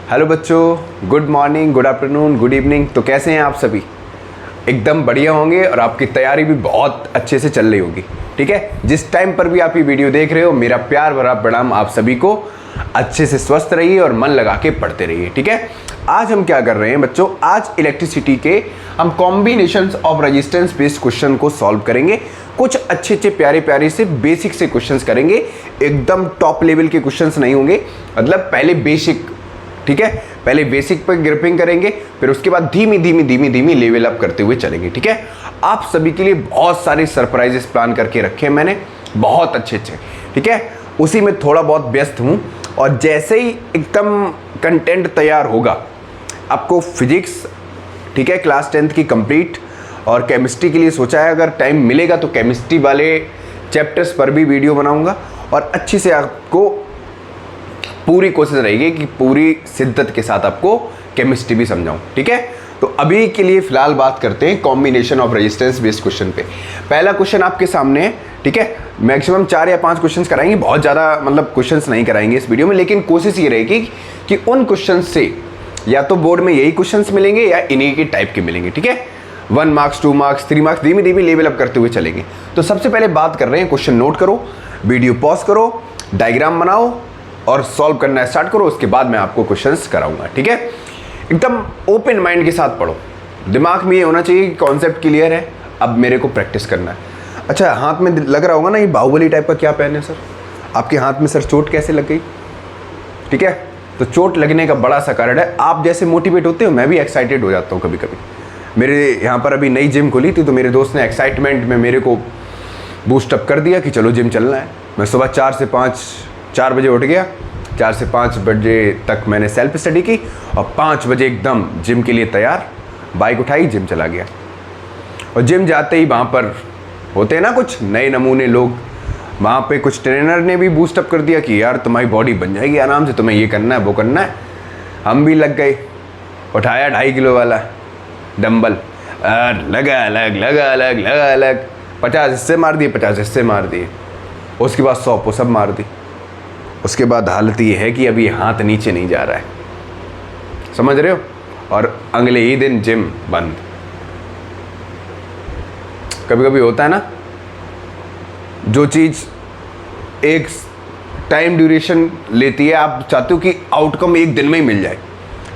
Hello बच्चों, good morning, good afternoon, good evening. तो कैसे हैं आप सभी? एकदम बढ़िया होंगे और आपकी तैयारी भी बहुत अच्छे से चल रही होगी। ठीक है, जिस टाइम पर भी आप ये वीडियो देख रहे हो, मेरा प्यार भरा प्रणाम आप सभी को। अच्छे से स्वस्थ रहिए और मन लगा के पढ़ते रहिए। ठीक है, आज हम क्या कर रहे हैं बच्चों, आज इलेक्ट्रिसिटी के हम combinations of resistance based question को सॉल्व करेंगे। कुछ अच्छे अच्छे प्यारे प्यारे से बेसिक से क्वेश्चंस करेंगे, एकदम टॉप लेवल के क्वेश्चंस नहीं होंगे, मतलब पहले बेसिक। ठीक है, पहले बेसिक पर ग्रिपिंग करेंगे, फिर उसके बाद धीमी धीमी धीमी धीमी लेवल अप करते हुए चलेंगे। ठीक है, आप सभी के लिए बहुत सारे सरप्राइजेस प्लान करके रखे हैं मैंने, बहुत अच्छे अच्छे। ठीक है, उसी में थोड़ा बहुत व्यस्त हूँ और जैसे ही एकदम कंटेंट तैयार होगा, आपको फिजिक्स, ठीक है, क्लास 10th की कंप्लीट, और केमिस्ट्री के लिए सोचा है अगर टाइम मिलेगा तो केमिस्ट्री वाले चैप्टर्स पर भी वीडियो बनाऊंगा और अच्छे से आपको पूरी कोशिश रहेगी कि पूरी शिद्दत के साथ आपको केमिस्ट्री भी समझाऊं। ठीक है, तो अभी के लिए फिलहाल बात करते हैं combination of resistance based question पे। पहला क्वेश्चन आपके सामने है। ठीक है, मैक्सिमम 4 या 5 क्वेश्चंस कराएंगे, बहुत ज़्यादा मतलब क्वेश्चंस नहीं कराएंगे इस वीडियो में, लेकिन कोशिश ये रहेगी कि उन क्वेश्चन से या तो बोर्ड में यही क्वेश्चंस मिलेंगे या इन्हीं के टाइप के मिलेंगे। ठीक है, 1 मार्क्स, 2 मार्क्स, 3 मार्क्स, धीमे धीमे लेवल अप करते हुए चलेंगे। तो सबसे पहले बात कर रहे हैं, क्वेश्चन नोट करो, वीडियो पॉज करो, डायग्राम बनाओ और सॉल्व करना स्टार्ट करो। उसके बाद मैं आपको क्वेश्चंस कराऊंगा। ठीक है, एकदम ओपन माइंड के साथ पढ़ो, दिमाग में ये होना चाहिए कि कॉन्सेप्ट क्लियर है, अब मेरे को प्रैक्टिस करना है। अच्छा, हाथ में लग रहा होगा ना ये बाहुबली टाइप का क्या पहने सर, आपके हाथ में सर चोट कैसे लग गई? ठीक है, तो चोट लगने का बड़ा सा कारण है, आप जैसे मोटिवेट होते हो मैं भी एक्साइटेड हो जाता हूँ कभी कभी। मेरे यहाँ पर अभी नई जिम खुली थी, तो मेरे दोस्त ने एक्साइटमेंट में मेरे को बूस्टअप कर दिया कि चलो जिम चलना है। मैं सुबह 4 बजे उठ गया, 4 से 5 बजे तक मैंने सेल्फ स्टडी की और 5 बजे एकदम जिम के लिए तैयार, बाइक उठाई, जिम चला गया। और जिम जाते ही वहाँ पर होते हैं ना कुछ नए नमूने लोग, वहाँ पे कुछ ट्रेनर ने भी बूस्टअप कर दिया कि यार तुम्हारी बॉडी बन जाएगी आराम से, तुम्हें ये करना है वो करना है। हम भी लग गए, उठाया 2.5 किलो वाला डंबल, लगा अलग 50 इससे मार दिए, 50 इससे मार दिए, उसके बाद 100 पुशअप मार दी। उसके बाद हालत ये है कि अभी हाथ नीचे नहीं जा रहा है, समझ रहे हो, और अगले ही दिन जिम बंद। कभी कभी होता है ना, जो चीज़ एक टाइम ड्यूरेशन लेती है, आप चाहते हो कि आउटकम एक दिन में ही मिल जाए।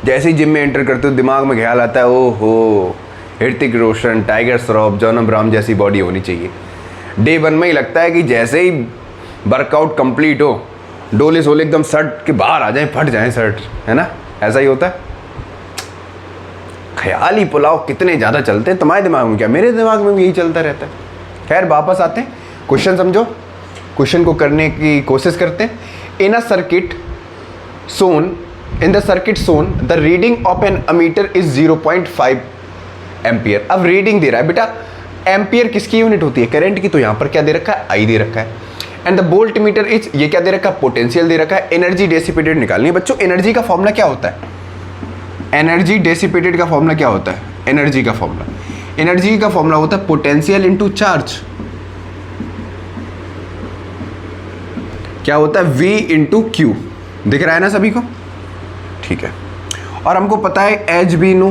जैसे ही जिम में एंटर करते हो, दिमाग में ख्याल आता है, ओहो Hrithik Roshan, tiger Shroff, John Abraham जैसी बॉडी होनी चाहिए। डे 1 में ही लगता है कि जैसे ही वर्कआउट कंप्लीट हो, डोले सोले एकदम शर्ट के बाहर आ जाएं, फट जाएं शर्ट, है ना, ऐसा ही होता है। ख्याल ही पुलाव कितने ज़्यादा चलते हैं, तुम्हारे दिमाग में क्या, मेरे दिमाग में भी यही चलता रहता है। खैर वापस आते हैं, क्वेश्चन समझो, क्वेश्चन को करने की कोशिश करते हैं। In the circuit shown the reading of an ammeter is 0.5 ampere. अब रीडिंग दे रहा है बेटा, एम्पियर किसकी यूनिट होती है, करंट की, तो यहाँ पर क्या दे रखा है, आई दे रखा है। And the volt meter is, ये क्या दे रखा है, पोटेंशियल दे रखा है। एनर्जी डेसिपेटेड निकालनी है बच्चों। एनर्जी का फॉर्मूला क्या होता है, एनर्जी डेसिपेटेड का फॉर्मूला क्या होता है, एनर्जी का फॉर्मूला होता है पोटेंशियल इनटू चार्ज। क्या होता है, V इंटू क्यू। दिख रहा है ना सभी को? ठीक है, और हमको पता है एच बी नो,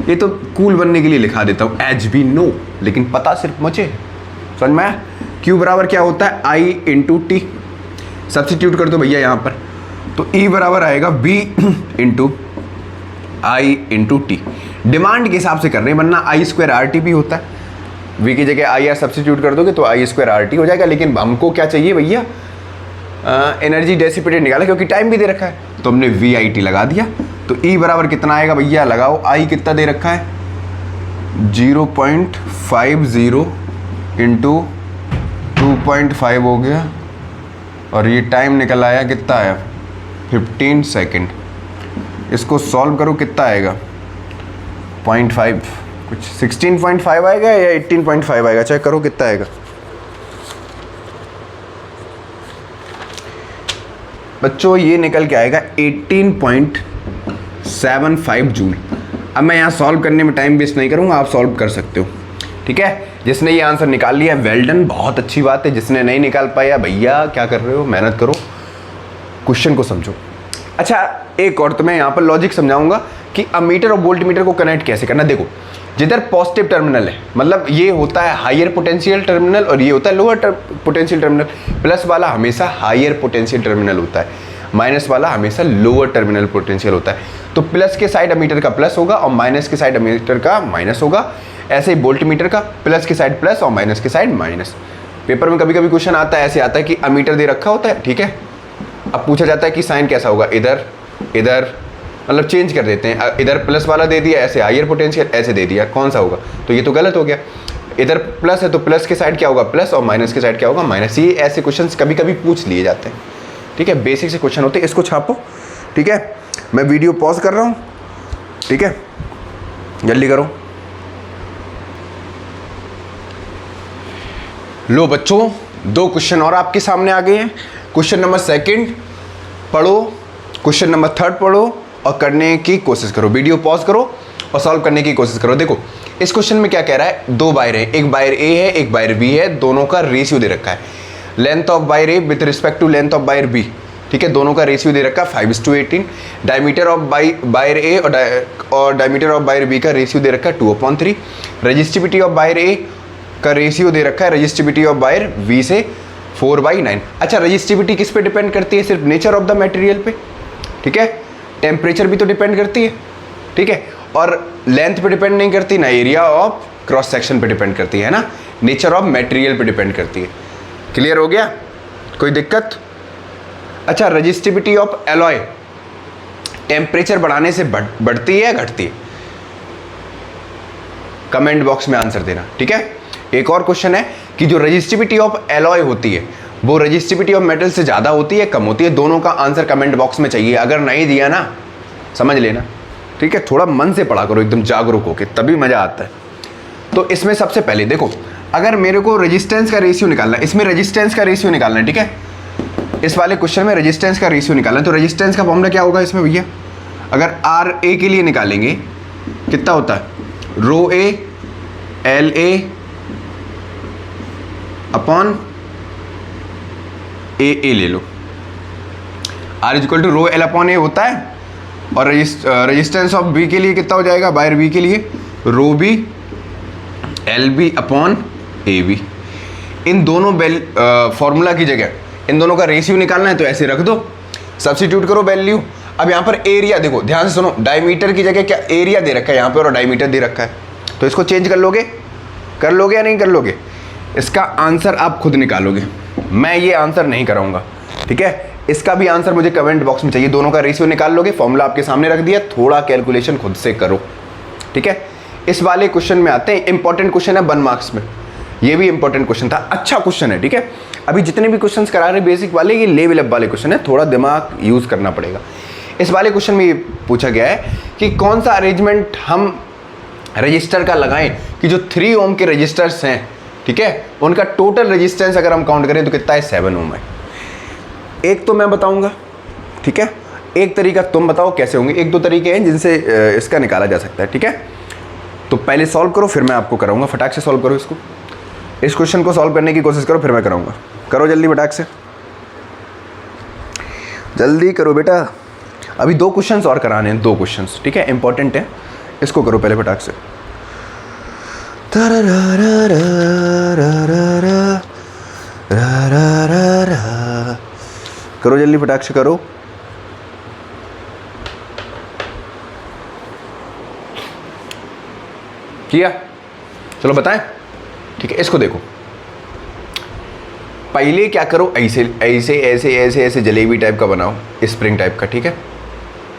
ये तो कूल बनने के लिए लिखा देता हूँ एच बी नो, लेकिन पता सिर्फ मुझे, समझ में आया? Q बराबर क्या होता है, I इंटू टी। सब्सिट्यूट कर दो भैया यहाँ पर, तो E बराबर आएगा V into I into T. Demand के हिसाब से कर रहे हैं, वरना I² RT भी होता है। V की जगह IR सब्सिट्यूट कर दोगे तो I² RT हो जाएगा, लेकिन हमको क्या चाहिए भैया, एनर्जी डेसिपेटेड निकाला, क्योंकि टाइम भी दे रखा है, तो हमने VIT लगा दिया। तो E बराबर कितना आएगा भैया, लगाओ, I कितना दे रखा है, 0.50 इंटू 2.5 हो गया, और ये टाइम निकल आया, कितना आया, 15 सेकेंड। इसको सॉल्व करो, कितना आएगा, 0.5, कुछ 16.5 आएगा या 18.5 आएगा, चेक करो कितना आएगा बच्चों। ये निकल के आएगा 18.75 जूल। अब मैं यहाँ सॉल्व करने में टाइम वेस्ट नहीं करूँगा, आप सॉल्व कर सकते हो। ठीक है, जिसने ये आंसर निकाल लिया वेल डन, बहुत अच्छी बात है। जिसने नहीं निकाल पाया, भैया क्या कर रहे हो, मेहनत करो, क्वेश्चन को समझो। अच्छा एक और, तो मैं यहाँ पर लॉजिक समझाऊंगा कि अमीटर और वोल्टमीटर को कनेक्ट कैसे करना। देखो जिधर पॉजिटिव टर्मिनल है, मतलब ये होता है हायर पोटेंशियल टर्मिनल और ये होता है लोअर पोटेंशियल टर्मिनल। प्लस वाला हमेशा हायर पोटेंशियल टर्मिनल होता है, माइनस वाला हमेशा लोअर टर्मिनल पोटेंशियल होता है। तो प्लस के साइड अमीटर का प्लस होगा और माइनस के साइड अमीटर का माइनस होगा। ऐसे ही वोल्टमीटर का प्लस के साइड प्लस और माइनस के साइड माइनस। पेपर में कभी कभी क्वेश्चन आता है, ऐसे आता है कि अमीटर दे रखा होता है, ठीक है, अब पूछा जाता है कि साइन कैसा होगा, इधर इधर, मतलब चेंज कर देते हैं, इधर प्लस वाला दे दिया, ऐसे हायर पोटेंशियल ऐसे दे दिया, कौन सा होगा, तो ये तो गलत हो गया। इधर प्लस है तो प्लस के साइड क्या होगा प्लस और माइनस के साइड क्या होगा माइनस। ये ऐसे क्वेश्चंस कभी कभी पूछ लिए जाते हैं, ठीक है, बेसिक से क्वेश्चन होते हैं, इसको छापो, ठीक है। मैं वीडियो पॉज कर रहा हूँ, ठीक है, जल्दी करो। लो बच्चों, 2 क्वेश्चन और आपके सामने आ गए हैं। क्वेश्चन नंबर 2 पढ़ो, क्वेश्चन नंबर 3 पढ़ो और करने की कोशिश करो। वीडियो पॉज करो और सॉल्व करने की कोशिश करो। देखो इस क्वेश्चन में क्या कह रहा है, 2 वायर है, एक वायर ए है एक वायर बी है, दोनों का रेशियो दे रखा है। Length of wire A with respect to length of wire B, ठीक है, दोनों का रेशियो दे रखा है 5:18। डायमीटर ऑफ वायर ए और डायमीटर ऑफ वायर बी का रेशियो दे रखा है 2/3। रजिस्टिविटी ऑफ वायर ए का रेशियो दे रखा है रजिस्टिविटी ऑफ वायर बी से 4/9। अच्छा रजिस्टिविटी किस पे डिपेंड करती है, सिर्फ नेचर ऑफ द मटेरियल पे, ठीक है, टेम्परेचर भी तो डिपेंड करती है, ठीक है, और लेंथ पे डिपेंड नहीं करती, ना एरिया ऑफ क्रॉस सेक्शन पे डिपेंड करती है ना, नेचर ऑफ मटेरियल पे डिपेंड करती है। क्लियर हो गया, कोई दिक्कत? अच्छा रजिस्टिविटी ऑफ एलॉय टेम्परेचर बढ़ाने से बढ़ती है या घटती है? कमेंट बॉक्स में आंसर देना, ठीक है। एक और क्वेश्चन है कि जो रजिस्टिविटी ऑफ एलॉय होती है वो रजिस्टिविटी ऑफ मेटल से ज़्यादा होती है कम होती है? दोनों का आंसर कमेंट बॉक्स में चाहिए। अगर नहीं दिया ना समझ लेना, ठीक है, थोड़ा मन से पढ़ा करो, एकदम जागरूक होकर, तभी मज़ा आता है। तो इसमें सबसे पहले देखो, अगर मेरे को रेजिस्टेंस का रेशियो निकालना है, इसमें रेजिस्टेंस का रेशियो निकालना है, ठीक है, इस वाले क्वेश्चन में रेजिस्टेंस का रेशियो निकालना है, तो रेजिस्टेंस का फॉर्मूला क्या होगा इसमें भैया? अगर आर ए के लिए निकालेंगे कितना होता है, रो A L A upon A ले लो, R equal to rho L upon A होता है। और रेजिस्टेंस ऑफ बी के लिए कितना हो जाएगा, वायर बी के लिए rho B L B upon A B. इन दोनों फॉर्मूला की जगह इन दोनों का रेशियो निकालना है तो ऐसे रख दो, सब्स्टिट्यूट करो वैल्यू। अब यहाँ पर एरिया देखो, ध्यान से सुनो, डायमीटर की जगह क्या एरिया दे रखा है यहाँ पर और डायमीटर दे रखा है, तो इसको चेंज कर लोगे या नहीं कर लोगे? इसका आंसर आप खुद निकालोगे, मैं ये आंसर नहीं कराऊंगा, ठीक है। इसका भी आंसर मुझे कमेंट बॉक्स में चाहिए। दोनों का रेशियो निकाल लोगे, फॉर्मूला आपके सामने रख दिया, थोड़ा कैलकुलेशन खुद से करो, ठीक है। इस वाले क्वेश्चन में आते हैं, इंपॉर्टेंट क्वेश्चन है 1 मार्क्स में, ये भी इंपॉर्टेंट क्वेश्चन था, अच्छा क्वेश्चन है, ठीक है। अभी जितने भी क्वेश्चंस करा रहे बेसिक वाले, ये लेवल अप वाले क्वेश्चन है, थोड़ा दिमाग यूज करना पड़ेगा। इस वाले क्वेश्चन में ये पूछा गया है कि कौन सा अरेंजमेंट हम रजिस्टर का लगाएं कि जो 3 ओम के रजिस्टर्स हैं, ठीक है, उनका टोटल रेजिस्टेंस अगर हम काउंट करें तो कितना है, 7 ओम है। एक तो मैं बताऊंगा, ठीक है, एक तरीका तुम बताओ कैसे होंगे। 1-2 तरीके हैं जिनसे इसका निकाला जा सकता है, ठीक है। तो पहले सॉल्व करो फिर मैं आपको कराऊंगा, फटाक से सॉल्व करो इसको, इस क्वेश्चन को सॉल्व करने की कोशिश करो फिर मैं कराऊंगा। करो जल्दी फटाक से, जल्दी करो बेटा, अभी 2 क्वेश्चंस और कराने हैं, 2 क्वेश्चंस, ठीक है, इंपॉर्टेंट है, इसको करो पहले फटाक से। करो जल्दी फटाक से करो। किया? चलो बताएं, ठीक है। इसको देखो, पहले क्या करो, ऐसे ऐसे ऐसे ऐसे ऐसे जलेबी टाइप का बनाओ, स्प्रिंग टाइप का, ठीक है।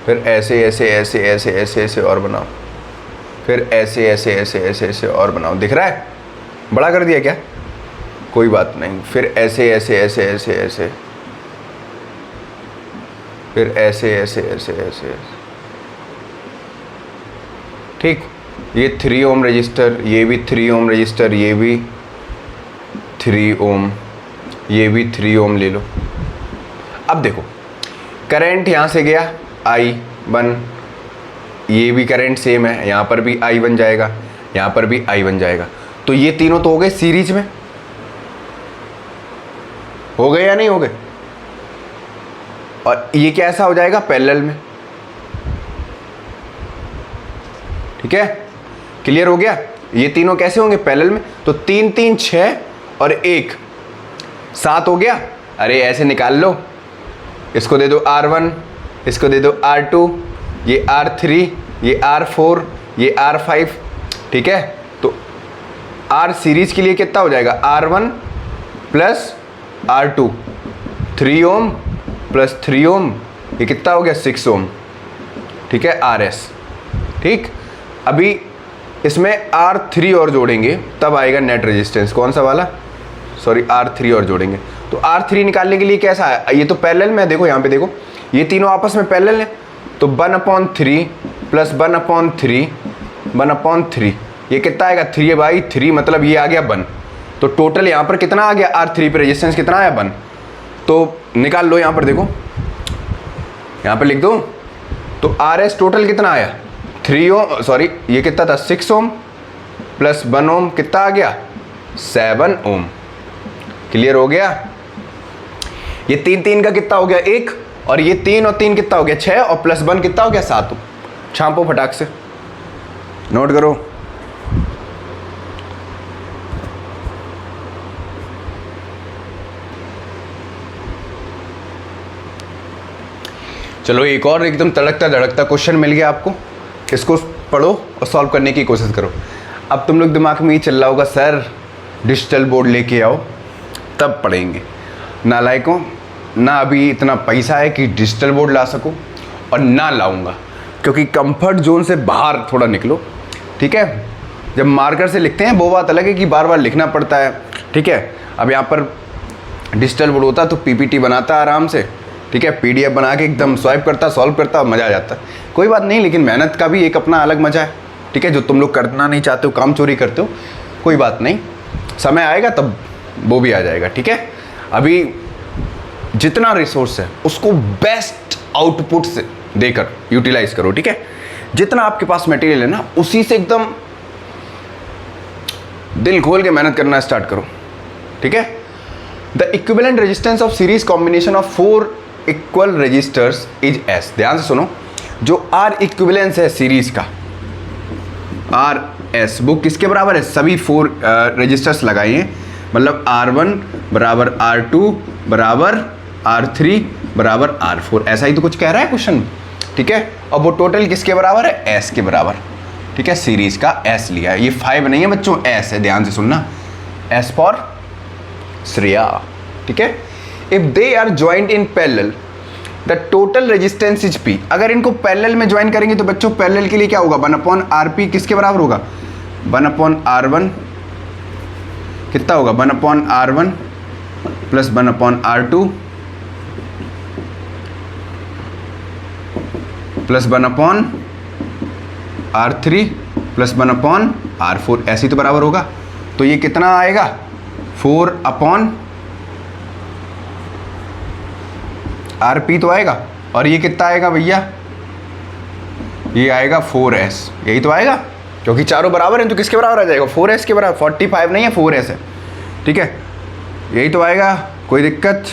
फिर ऐसे ऐसे ऐसे ऐसे ऐसे ऐसे और बनाओ, फिर ऐसे ऐसे ऐसे ऐसे ऐसे और बनाओ। दिख रहा है? बड़ा कर दिया क्या? कोई बात नहीं। फिर ऐसे ऐसे ऐसे ऐसे ऐसे, फिर ऐसे ऐसे ऐसे ऐसे, ठीक। ये 3 ओम रजिस्टर, ये भी 3 ओम रजिस्टर, ये भी 3 ओम, ये भी 3 ओम ले लो। अब देखो करंट यहाँ से गया I1, ये भी करंट सेम है, यहाँ पर भी I बन जाएगा, यहाँ पर भी I बन जाएगा। तो ये तीनों तो हो गए सीरीज में, हो गए या नहीं हो गए? और ये कैसा हो जाएगा, पैरेलल में। ठीक है, क्लियर हो गया। ये तीनों कैसे होंगे, पैरेलल में। तो 3 3 6 और 1 7 हो गया। अरे ऐसे निकाल लो, इसको दे दो R1, इसको दे दो R2, ये R3, ये R4, ये R5। ठीक है, तो R सीरीज के लिए कितना हो जाएगा, R1 plus R2, 3 ohm plus 3 ओम, ये कितना हो गया, 6 ओम। ठीक है, RS। ठीक, अभी इसमें R3 और जोड़ेंगे तब आएगा नेट रेजिस्टेंस। कौन सा वाला, सॉरी, R3 और जोड़ेंगे। तो R3 निकालने के लिए कैसा है, ये तो पैरेलल में है, देखो यहाँ पे देखो, ये तीनों आपस में पैरेलल है। तो 1/3 प्लस 1/3 1/3, ये कितना आएगा, 3/3, मतलब ये आ गया 1। तो टोटल यहाँ पर कितना आ गया, R3 पे रेजिस्टेंस कितना आया, 1। तो निकाल लो, यहाँ पर देखो, यहाँ पर लिख दो। तो RS टोटल कितना आया, 3 ओम, सॉरी ये कितना था, 6 ओम प्लस 1 ओम, कितना आ गया, 7 ओम। क्लियर हो गया। ये 3 3 का कितना हो गया, 1, और ये 3 और 3 कितना हो गया, 6, और प्लस 1 कितना हो गया, 7। छापो फटाक से, नोट करो। चलो एक और एकदम तड़कता धड़कता क्वेश्चन मिल गया आपको, इसको पढ़ो और सॉल्व करने की कोशिश करो। अब तुम लोग दिमाग में ये चल रहा होगा, सर डिजिटल बोर्ड लेके आओ तब पढ़ेंगे। नालायकों, ना अभी इतना पैसा है कि डिजिटल बोर्ड ला सकूं, और ना लाऊंगा, क्योंकि कंफर्ट जोन से बाहर थोड़ा निकलो। ठीक है, जब मार्कर से लिखते हैं वो बात अलग है कि बार बार लिखना पड़ता है। ठीक है, अब यहाँ पर डिजिटल बोर्ड होता तो पीपीटी बनाता आराम से, ठीक है, पीडीएफ बना के एकदम स्वाइप करता, सॉल्व करता, मज़ा आ जाता। कोई बात नहीं, लेकिन मेहनत का भी एक अपना अलग मज़ा है। ठीक है, जो तुम लोग करना नहीं चाहते हो, काम चोरी करते हो, कोई बात नहीं, समय आएगा तब वो भी आ जाएगा। ठीक है, अभी जितना रिसोर्स है उसको बेस्ट आउटपुट से देकर यूटिलाइज करो। ठीक है, जितना आपके पास मटेरियल है ना, उसी से एकदम दिल खोल के मेहनत करना स्टार्ट करो। ठीक है, the equivalent resistance of series combination of 4 equal resistors is S. ध्यान से सुनो, जो आर इक्विवेलेंस है सीरीज का, आर एस, वो किसके बराबर है, सभी 4 रजिस्टर्स लगाए हैं, मतलब R1 बराबर R2 बराबर R3 बराबर R4, ऐसा ही तो कुछ कह रहा है क्वेश्चन। ठीक है, और वो टोटल किसके बराबर है, S के बराबर। ठीक है, सीरीज का S लिया है, ये 5 नहीं है बच्चों, S है, ध्यान से सुनना, S फॉर श्रेया। ठीक है, if they are joint in parallel the total resistance is P। अगर इनको पैरेलल में ज्वाइन करेंगे तो बच्चों पैरेलल के लिए क्या होगा, 1/RP किसके बराबर होगा, 1/R1, कितना होगा, 1/R1 plus 1/R2 plus 1/R3 plus 1/R4, ऐसे ही तो बराबर होगा। तो ये कितना आएगा, 4/RP तो आएगा, और ये कितना आएगा भैया, ये आएगा 4S, यही तो आएगा, क्योंकि चारों बराबर हैं तो किसके बराबर आ जाएगा, 4S के बराबर। 45 नहीं है, 4S है। ठीक है, यही तो आएगा, कोई दिक्कत,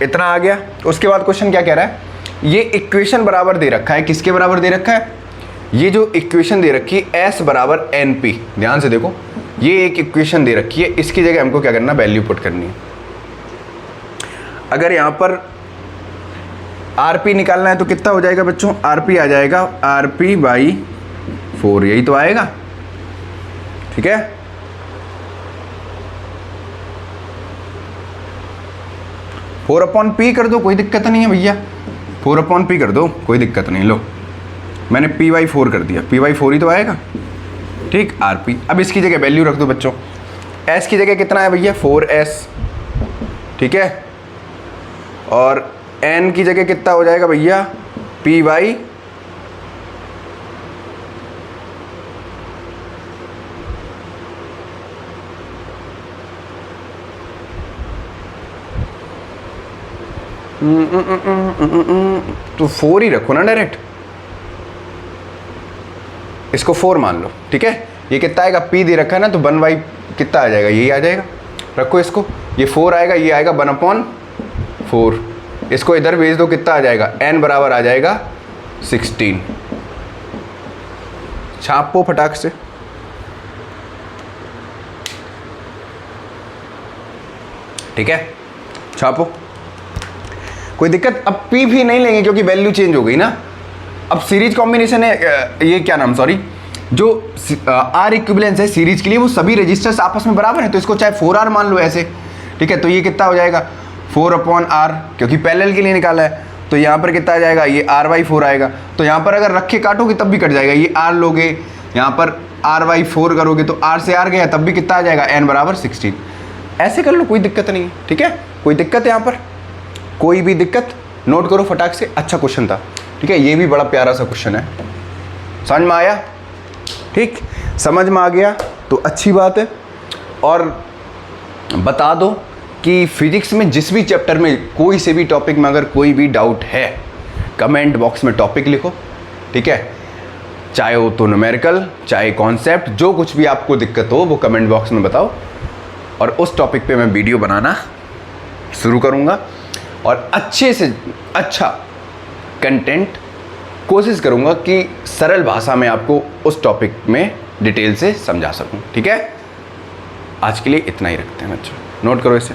इतना आ गया। उसके बाद क्वेश्चन क्या कह रहा है, ये इक्वेशन बराबर दे रखा है, किसके बराबर दे रखा है, ये जो इक्वेशन दे रखी है S बराबर NP। ध्यान से देखो, ये एक इक्वेशन दे रखी है, इसकी जगह हमको क्या करना, वैल्यू पुट करनी है। अगर यहाँ पर RP निकालना है तो कितना हो जाएगा बच्चों, RP आ जाएगा RP/4, यही तो आएगा। ठीक है, फोर अपॉन पी कर दो, कोई दिक्कत नहीं है भैया, 4/P कर दो, कोई दिक्कत नहीं। लो, मैंने P/4 कर दिया, P/4 ही तो आएगा। ठीक, RP। अब इसकी जगह वैल्यू रख दो बच्चों, S की जगह कितना है भैया, 4S। ठीक है, और N की जगह कितना हो जाएगा भैया, P/, तो 4 ही रखो ना डायरेक्ट, इसको 4 मान लो। ठीक है, ये कितना आएगा, P दे रखा है ना, तो 1/, कितना आ जाएगा, यही आ जाएगा, रखो इसको, ये 4 आएगा, ये आएगा 1/4। इसको इधर भेज दो, कितना आ जाएगा, n बराबर आ जाएगा 16। छापो फटाक से। ठीक है, छापो, कोई दिक्कत। अब p भी नहीं लेंगे क्योंकि वैल्यू चेंज हो गई ना। अब सीरीज कॉम्बिनेशन है, ये क्या नाम, सॉरी, जो R इक्विवेलेंस है सीरीज के लिए, वो सभी रजिस्टर्स आपस में बराबर है, तो इसको चाहे 4R मान लो ऐसे। ठीक है, तो ये कितना हो जाएगा 4/R, क्योंकि पैरेलल के लिए निकाला है, तो यहाँ पर कितना आ जाएगा, ये R/4 आएगा। तो यहाँ पर अगर रख के काटोगे तब भी कट जाएगा, ये R लोगे, यहाँ पर R/4 करोगे तो R से R गया, तब भी कितना आ जाएगा, n बराबर 16। ऐसे कर लो, कोई दिक्कत नहीं है। ठीक है, कोई दिक्कत है यहाँ पर, कोई भी दिक्कत, नोट करो फटाक से। अच्छा क्वेश्चन था। ठीक है, ये भी बड़ा प्यारा सा क्वेश्चन है। समझ में आया? ठीक, समझ में आ गया तो अच्छी बात है। और बता दो कि फिजिक्स में जिस भी चैप्टर में कोई से भी टॉपिक में अगर कोई भी डाउट है, कमेंट बॉक्स में टॉपिक लिखो। ठीक है, चाहे वो तो न्यूमेरिकल, चाहे कॉन्सेप्ट, जो कुछ भी आपको दिक्कत हो वो कमेंट बॉक्स में बताओ, और उस टॉपिक पे मैं वीडियो बनाना शुरू करूँगा, और अच्छे से अच्छा कंटेंट कोशिश करूँगा कि सरल भाषा में आपको उस टॉपिक में डिटेल से समझा सकूँ। ठीक है, आज के लिए इतना ही रखते हैं बच्चों, नोट करो इसे।